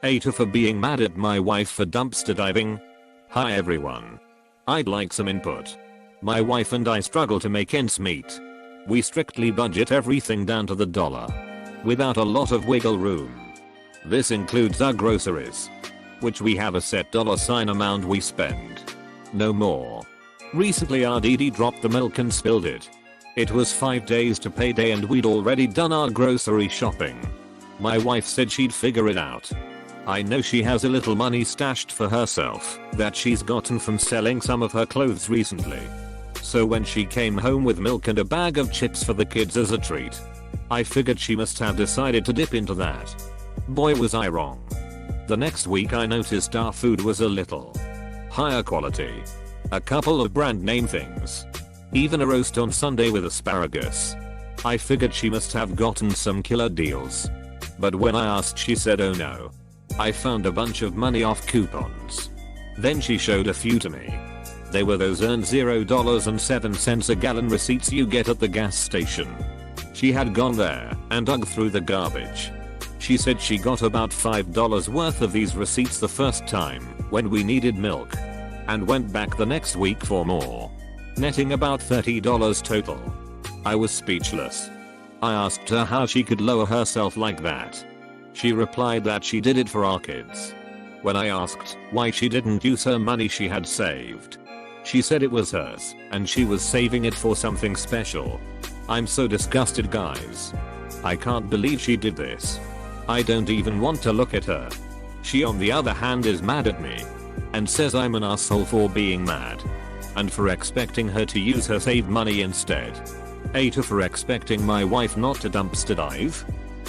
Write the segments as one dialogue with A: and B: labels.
A: AITA for being mad at my wife for dumpster diving. Hi everyone. I'd like some input. My wife and I struggle to make ends meet. We strictly budget everything down to the dollar, without a lot of wiggle room. This includes our groceries, which we have a set dollar sign amount we spend. No more. Recently our DD dropped the milk and spilled it. It was 5 days to payday and we'd already done our grocery shopping. My wife said she'd figure it out. I know she has a little money stashed for herself that she's gotten from selling some of her clothes recently. So when she came home with milk and a bag of chips for the kids as a treat, I figured she must have decided to dip into that. Boy was I wrong. The next week I noticed our food was a little higher quality. A couple of brand name things. Even a roast on Sunday with asparagus. I figured she must have gotten some killer deals. But when I asked she said oh no. I found a bunch of money off coupons. Then she showed a few to me. They were those earned $0.07 a gallon receipts you get at the gas station. She had gone there and dug through the garbage. She said she got about $5 worth of these receipts the first time when we needed milk, and went back the next week for more, netting about $30 total. I was speechless. I asked her how she could lower herself like that. She replied that she did it for our kids. When I asked why she didn't use her money she had saved, she said it was hers and she was saving it for something special. I'm so disgusted guys. I can't believe she did this. I don't even want to look at her. She on the other hand is mad at me and says I'm an asshole for being mad and for expecting her to use her saved money instead. AITA for expecting my wife not to dumpster dive.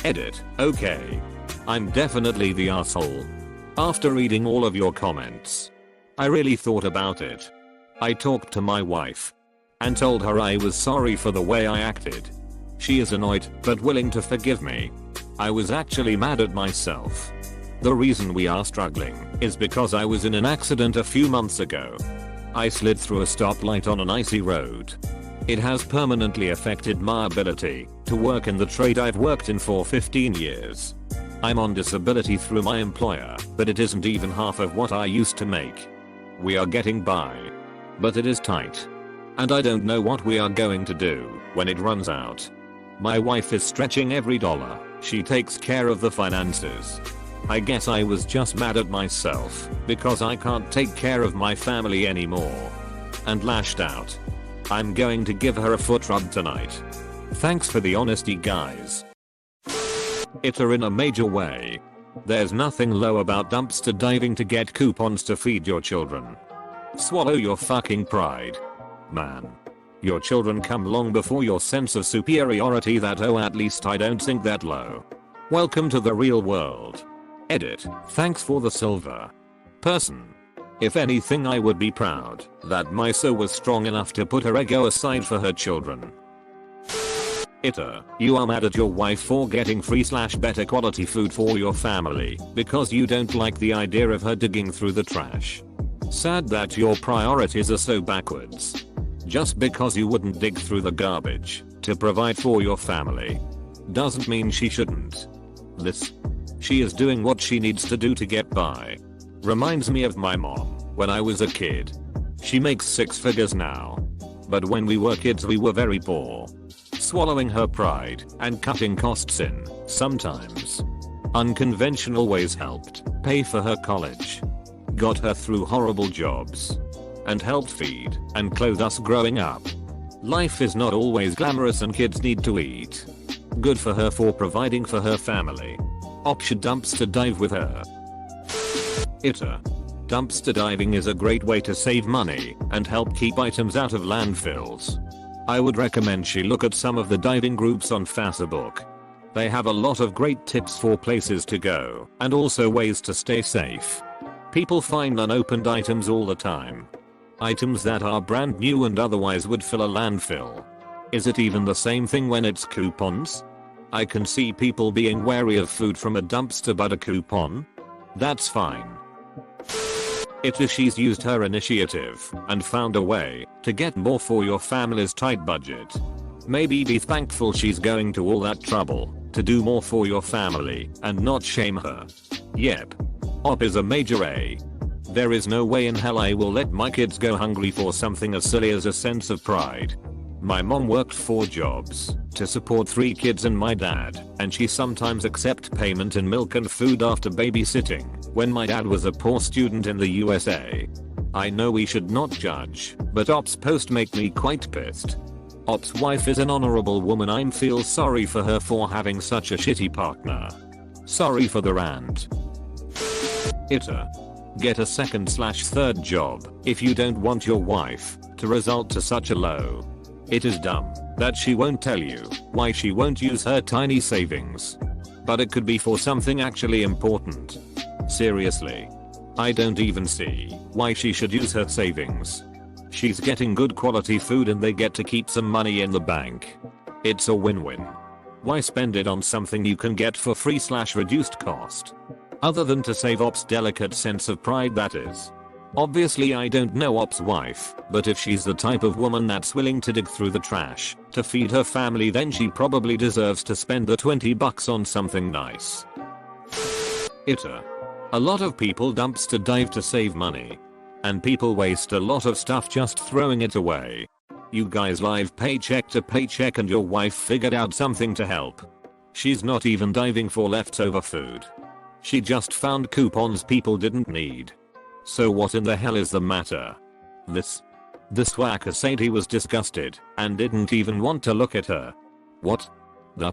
A: Edit. Okay. I'm definitely the asshole. After reading all of your comments, I really thought about it. I talked to my wife and told her I was sorry for the way I acted. She is annoyed but willing to forgive me. I was actually mad at myself. The reason we are struggling is because I was in an accident a few months ago. I slid through a stoplight on an icy road. It has permanently affected my ability to work in the trade I've worked in for 15 years. I'm on disability through my employer, but it isn't even half of what I used to make. We are getting by, but it is tight. And I don't know what we are going to do when it runs out. My wife is stretching every dollar. She takes care of the finances. I guess I was just mad at myself because I can't take care of my family anymore. And lashed out. I'm going to give her a foot rub tonight. Thanks for the honesty guys. AITA in a major way. There's nothing low about dumpster diving to get coupons to feed your children. Swallow your fucking pride. Man. Your children come long before your sense of superiority that oh at least I don't think that low. Welcome to the real world. Edit. Thanks for the silver person. If anything I would be proud that my so was strong enough to put her ego aside for her children. AITA, you are mad at your wife for getting free/better quality food for your family because you don't like the idea of her digging through the trash. Sad that your priorities are so backwards. Just because you wouldn't dig through the garbage to provide for your family doesn't mean she shouldn't. She is doing what she needs to do to get by. Reminds me of my mom when I was a kid. She makes 6 figures now. But when we were kids we were very poor. Swallowing her pride and cutting costs in sometimes unconventional ways helped pay for her college, got her through horrible jobs, and helped feed and clothe us growing up. Life is not always glamorous and kids need to eat. Good for her for providing for her family. Should dumpster dive with her. AITA. Dumpster diving is a great way to save money and help keep items out of landfills. I would recommend she look at some of the diving groups on Facebook. They have a lot of great tips for places to go and also ways to stay safe. People find unopened items all the time. Items that are brand new and otherwise would fill a landfill. Is it even the same thing when it's coupons? I can see people being wary of food from a dumpster but a coupon? That's fine. AITA she's used her initiative and found a way to get more for your family's tight budget. Maybe be thankful she's going to all that trouble to do more for your family and not shame her. Yep. Op is a major A. There is no way in hell I will let my kids go hungry for something as silly as a sense of pride. My mom worked 4 jobs to support 3 kids and my dad, and she sometimes accept payment in milk and food after babysitting when my dad was a poor student in the USA. I know we should not judge, but Op's post make me quite pissed. Op's wife is an honorable woman. I feel sorry for her for having such a shitty partner. Sorry for the rant. AITA. Get a 2nd/3rd job if you don't want your wife to result to such a low. It is dumb that she won't tell you why she won't use her tiny savings. But it could be for something actually important. Seriously. I don't even see why she should use her savings. She's getting good quality food and they get to keep some money in the bank. It's a win-win. Why spend it on something you can get for free/reduced cost? Other than to save Op's delicate sense of pride, that is. Obviously I don't know Op's wife, but if she's the type of woman that's willing to dig through the trash to feed her family, then she probably deserves to spend the $20 on something nice. AITA. A lot of people dumpster dive to save money. And people waste a lot of stuff just throwing it away. You guys live paycheck to paycheck and your wife figured out something to help. She's not even diving for leftover food. She just found coupons people didn't need. So what in the hell is the matter? This whacker said he was disgusted and didn't even want to look at her. What the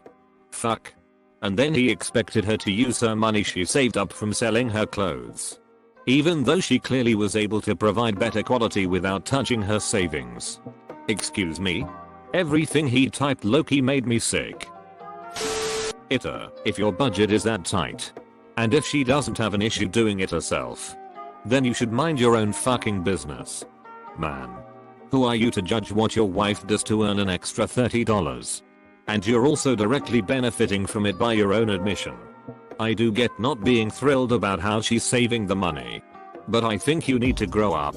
A: fuck? And then he expected her to use her money she saved up from selling her clothes. Even though she clearly was able to provide better quality without touching her savings. Excuse me? Everything he typed low-key made me sick. AITA. If your budget is that tight, and if she doesn't have an issue doing it herself, then you should mind your own fucking business. Man. Who are you to judge what your wife does to earn an extra $30? And you're also directly benefiting from it by your own admission. I do get not being thrilled about how she's saving the money. But I think you need to grow up.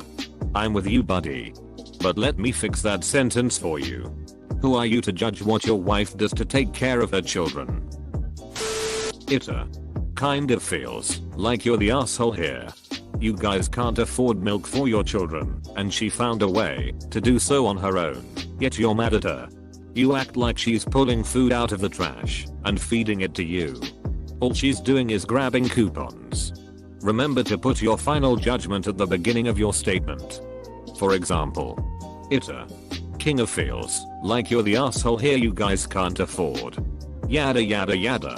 A: I'm with you, buddy. But let me fix that sentence for you. Who are you to judge what your wife does to take care of her children? AITA. Kind of feels like you're the asshole here. You guys can't afford milk for your children, and she found a way to do so on her own, yet you're mad at her. You act like she's pulling food out of the trash and feeding it to you. All she's doing is grabbing coupons. Remember to put your final judgment at the beginning of your statement. For example, AITA. King of feels like you're the asshole here, you guys can't afford. Yada yada yada.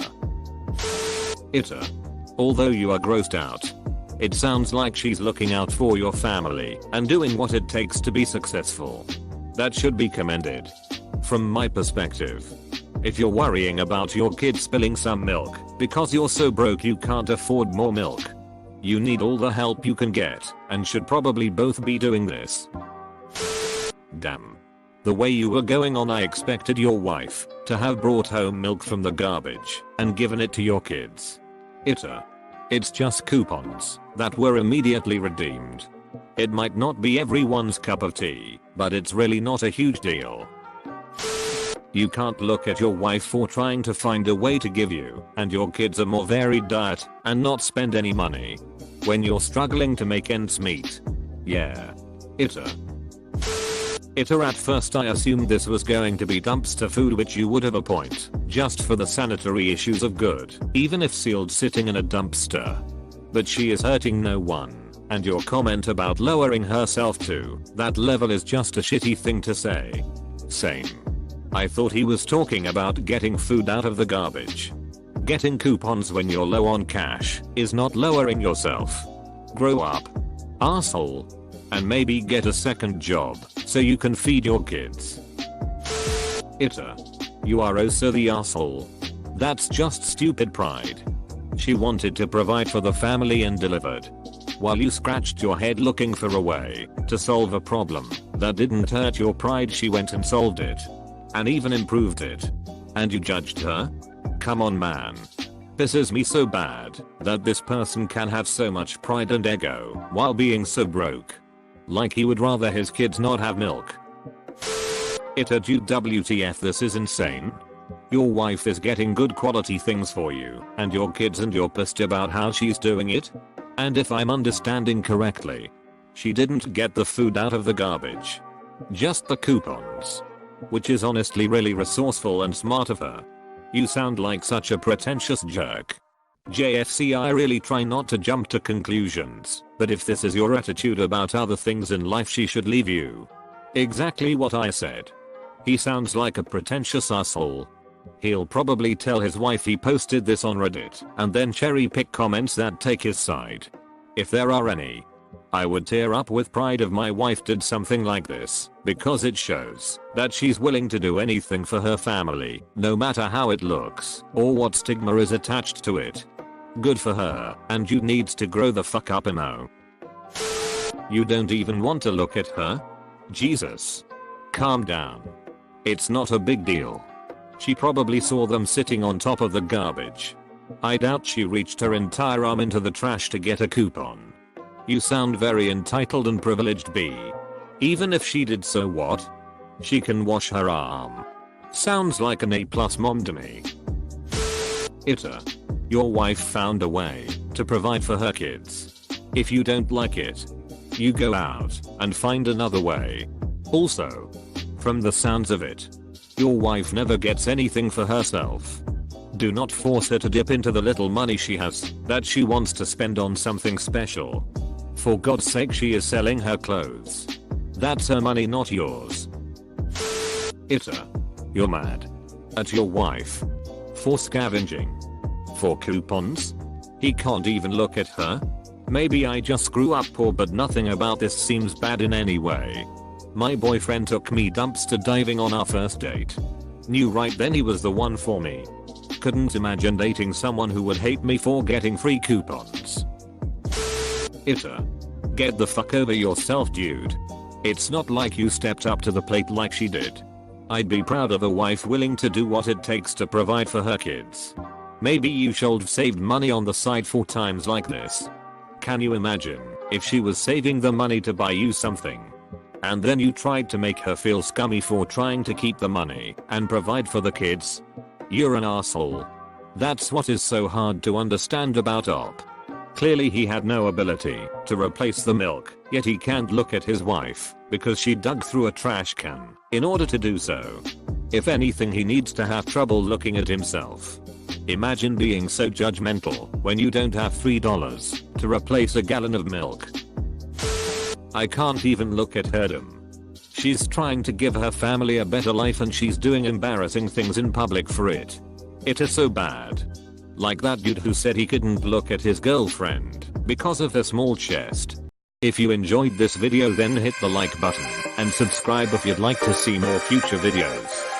A: AITA. Although you are grossed out, it sounds like she's looking out for your family and doing what it takes to be successful. That should be commended. From my perspective, if you're worrying about your kid spilling some milk because you're so broke you can't afford more milk, you need all the help you can get and should probably both be doing this. Damn. The way you were going on, I expected your wife to have brought home milk from the garbage and given it to your kids. AITA. It's just coupons that were immediately redeemed. It might not be everyone's cup of tea, but it's really not a huge deal. You can't look at your wife for trying to find a way to give you and your kids a more varied diet and not spend any money when you're struggling to make ends meet. Yeah. AITA. AITA. At first I assumed this was going to be dumpster food, which you would have a point, just for the sanitary issues of good, even if sealed, sitting in a dumpster. But she is hurting no one, and your comment about lowering herself to that level is just a shitty thing to say. Same. I thought he was talking about getting food out of the garbage. Getting coupons when you're low on cash is not lowering yourself. Grow up, asshole. And maybe get a second job so you can feed your kids. AITA. You are also the asshole. That's just stupid pride. She wanted to provide for the family and delivered. While you scratched your head looking for a way to solve a problem that didn't hurt your pride, she went and solved it. And even improved it. And you judged her? Come on, man. Pisses me so bad that this person can have so much pride and ego while being so broke. Like he would rather his kids not have milk. AITA. WTF, this is insane. Your wife is getting good quality things for you and your kids, and you're pissed about how she's doing it? And if I'm understanding correctly, she didn't get the food out of the garbage. Just the coupons. Which is honestly really resourceful and smart of her. You sound like such a pretentious jerk. JFC, I really try not to jump to conclusions, but if this is your attitude about other things in life, she should leave you. Exactly what I said. He sounds like a pretentious asshole. He'll probably tell his wife he posted this on Reddit and then cherry pick comments that take his side. If there are any. I would tear up with pride if my wife did something like this, because it shows that she's willing to do anything for her family, no matter how it looks or what stigma is attached to it. Good for her, and you needs to grow the fuck up, Emo. You don't even want to look at her? Jesus. Calm down. It's not a big deal. She probably saw them sitting on top of the garbage. I doubt she reached her entire arm into the trash to get a coupon. You sound very entitled and privileged, B. Even if she did, so what? She can wash her arm. Sounds like an A+ mom to me. AITA. Your wife found a way to provide for her kids. If you don't like it, you go out and find another way. Also, from the sounds of it, your wife never gets anything for herself. Do not force her to dip into the little money she has that she wants to spend on something special. For God's sake, she is selling her clothes. That's her money, not yours. AITA. You're mad at your wife for scavenging for coupons? He can't even look at her? Maybe I just screw up poor, but nothing about this seems bad in any way. My boyfriend took me dumpster diving on our first date. Knew right then he was the one for me. Couldn't imagine dating someone who would hate me for getting free coupons. AITA. Get the fuck over yourself, dude. It's not like you stepped up to the plate like she did. I'd be proud of a wife willing to do what it takes to provide for her kids. Maybe you should have saved money on the side for times like this. Can you imagine if she was saving the money to buy you something, and then you tried to make her feel scummy for trying to keep the money and provide for the kids? You're an asshole. That's what is so hard to understand about Op. Clearly he had no ability to replace the milk, yet he can't look at his wife because she dug through a trash can in order to do so. If anything, he needs to have trouble looking at himself. Imagine being so judgmental when you don't have $3 to replace a gallon of milk. I can't even look at her. She's trying to give her family a better life and she's doing embarrassing things in public for it. It is so bad. Like that dude who said he couldn't look at his girlfriend because of her small chest. If you enjoyed this video, then hit the like button and subscribe if you'd like to see more future videos.